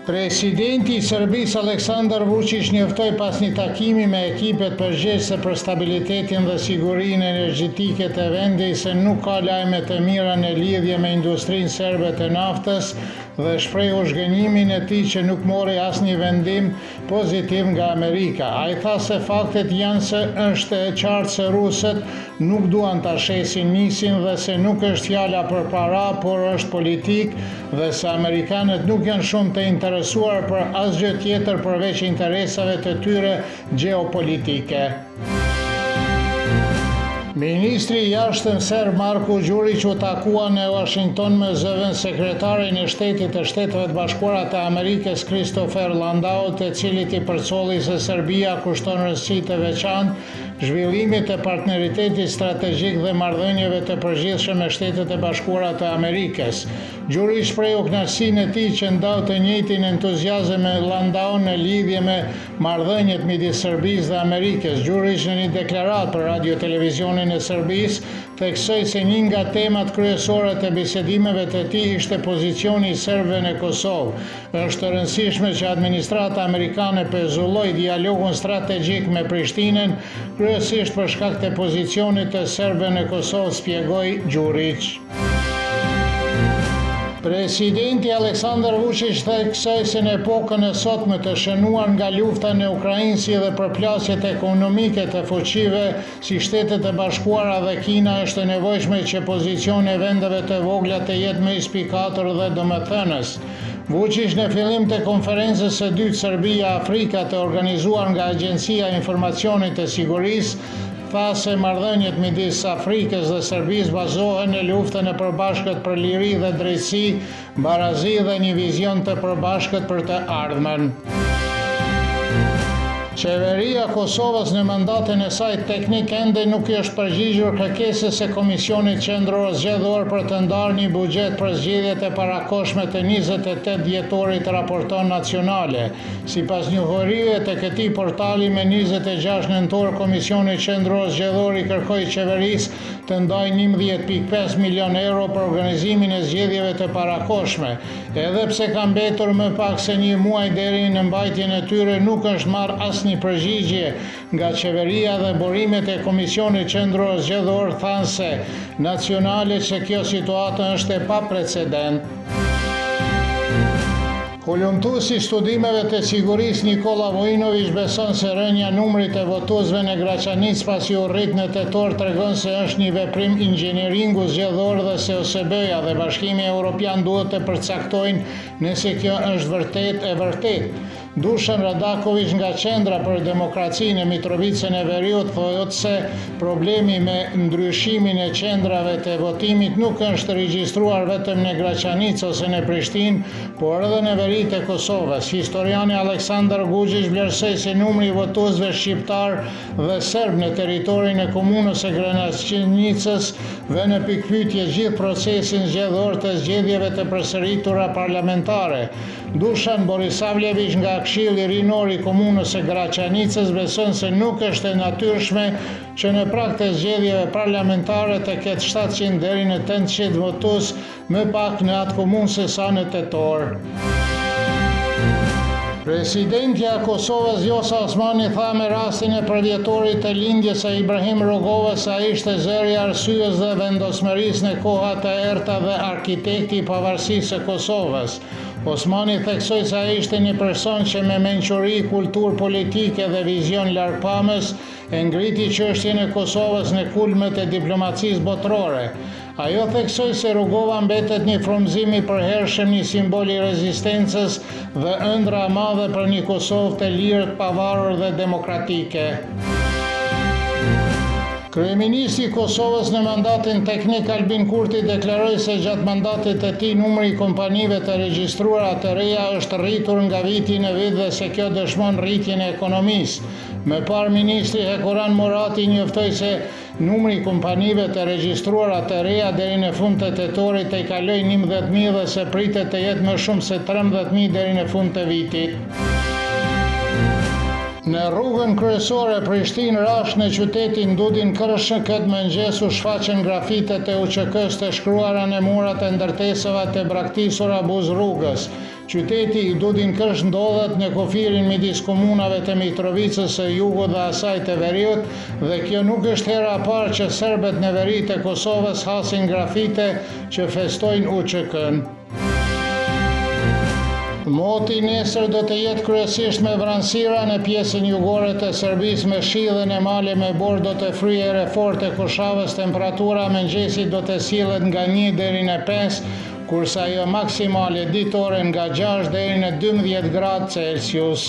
Presidenti i Serbisë Aleksandar Vučić njoftoi pas një takimi me ekipet përgjegjëse për stabilitetin dhe sigurinë energjetike të vendit se nuk ka lajme të mira në lidhje me industrinë serbe të naftës dhe shprehu zhgënjimin e tij që nuk mori asnjë vendim pozitiv nga Amerika. Ai tha se faktet janë se është e qartë se rusët nuk duan ta shesin nisin dhe se nuk është fjala për para, por është politik dhe se amerikanët nuk janë shumë të interesuar për asgjë tjetër përveç interesave të tyre gjeopolitike. Ministri i jashtëm serb Marko Đurić u takua në Washington me zëvën sekretarin e Shtetit të Shteteve të Bashkuara të Amerikës Christopher Landau, të cilit i përcolli se Serbia kushton rëndësi të veçantë zhvillimit të partneritetit strategjik dhe marrëdhënieve të përgjithshme me Shtetet e Bashkuara të Amerikës. Đurić shprehu kënaqësinë e tij që ndau të njëjtin entuziazëm me Landau në lidhje me marrëdhëniet midis Serbisë dhe Amerikës. Đurić në një deklaratë për radio televizionin e Serbisë theksoi se një nga temat kryesore të bisedimeve të tij ishte pozicioni i serbëve në Kosovë. Është e rëndësishme që administrata amerikane pezulloi dialogun strategjik me Prishtinën, kryesisht për shkak të pozicionit të serbëve në Kosovë, shpjegoi Đurić. Presidenti Aleksandar Vučić theksoi se në epokën e sotme të shënuar nga lufta në Ukrainë si dhe përplasjet ekonomike të fuqive si Shtetet e Bashkuara dhe Kina është e nevojshme që pozicioni i vendeve të vogla të jetë më i spikatur dhe domethënës. Vučić në fillim të konferencës së dytë Serbia-Afrika të organizuar nga Agjencia e Informacionit të Sigurisë, tha se marrëdhëniet midis Afrikës dhe Serbisë bazohen në luftën e përbashkët për liri dhe drejtësi, barazi dhe një vizion të përbashkët për të ardhmen. Qeveria Kosovës në mandatin e saj teknik ende nuk është përgjigjur kërkesës së Komisionit Qendror Zgjedhor për të ndarë një buxhet për zgjedhjet e parakohshme të 28 dhjetorit, raporton Nacionale. Sipas njohurive të këtij portali, me 26 nëntor Komisioni Qendror Zgjedhor i kërkoi qeverisë të ndajë 11.5 milion euro për organizimin e zgjedhjeve të parakohshme. Edhe pse ka mbetur më pak se një muaj deri në mbajtjen e tyre, nuk është marrë asnjë përgjigje nga qeveria dhe burimet e Komisionit Qendror Zgjedhor thanë se Nacionale që kjo situatë është e paprecedent. Hulumtuesi i studimeve të sigurisë Nikola Vojinović beson se rënja numrit e votuesve në Graçanicë pasi u rrit në tetor tregon se është një veprim inxhinieringu zgjedhor dhe se OSBE-ja dhe Bashkimi Evropian duhet të përcaktojnë nëse kjo është vërtet e vërtetë. Dušan Radaković nga Qendra për Demokracinë e Mitrovicën e Veriut thotë se problemi me ndryshimin e qendrave të votimit nuk është regjistruar vetëm në Graçanicë ose në Prishtinë, por edhe në veri të Kosovës. Historiani Aleksandar Guxić vlerësoi se numri i votuesve shqiptar dhe serb në territorin e komunës së Graçanicës vë në pikpyetje gjithë procesin zgjedhor të zgjedhjeve të përsëritura parlamentare. Dušan Borisavljević nga Këshilli Rinor i komunës së Graçanicës beson se nuk është e natyrshme që në prag të zgjedhjeve parlamentare të ketë 700 deri në 800 votues më pak në atë komunë se sa në tetor. Presidentja e Kosovës Vjosa Osmani tha me rastin e përvjetorit të lindjes së Ibrahim Rogovës se ai ishte zëri i arsyes dhe vendosmërisë në koha të errta dhe arkitekti i pavarësisë së Kosovës. Osmani theksoi se ai ishte një person që me mençuri, kulturë politike dhe vizion largpamës e ngriti çështjen e Kosovës në kulmet e diplomacisë botërore. Ajo theksoi se Rugova mbetet një frymëzim i përhershëm, një simbol i rezistencës dhe ëndra e madhe për një Kosovë të lirë, të pavarur dhe demokratike. Kryeministri i Kosovës në mandatin teknik Albin Kurti deklaroi se gjatë mandatit të tij numri i kompanive të regjistruara të reja është rritur nga viti në vit dhe se kjo dëshmon rritjen e ekonomisë. Më parë ministri Hekuran Murati njoftoi se numri i kompanive të regjistruara të reja deri në fund të tetorit të kaloi 11.000 dhe se pritet të jetë më shumë se 13.000 deri në fund të vitit. Në rrugën kryesore Prishtinë-Rash në qytetin Dudin-Kërshë këtë mëngjes u shfaqën grafitet e UÇK-s të shkruara në murat e ndërtesave të braktisura buz rrugës. Qyteti i Dudin-Kërsh ndodhet në kufirin midis komunave të Mitrovicës së Jugut dhe asaj të Veriut, dhe kjo nuk është hera e parë që serbët në veri të Kosovës hasin grafite që festojnë UÇK-n. Moti nesër do të jetë kryesisht me vranësira në pjesën jugore të Serbisë me shi dhe në male me borë do të fryjë ere forte Kurshavës, temperatura mëngjesit do të sillet nga 1 deri në 5, kurse ajo maksimale ditore nga 6 deri në 12 gradë Celsius.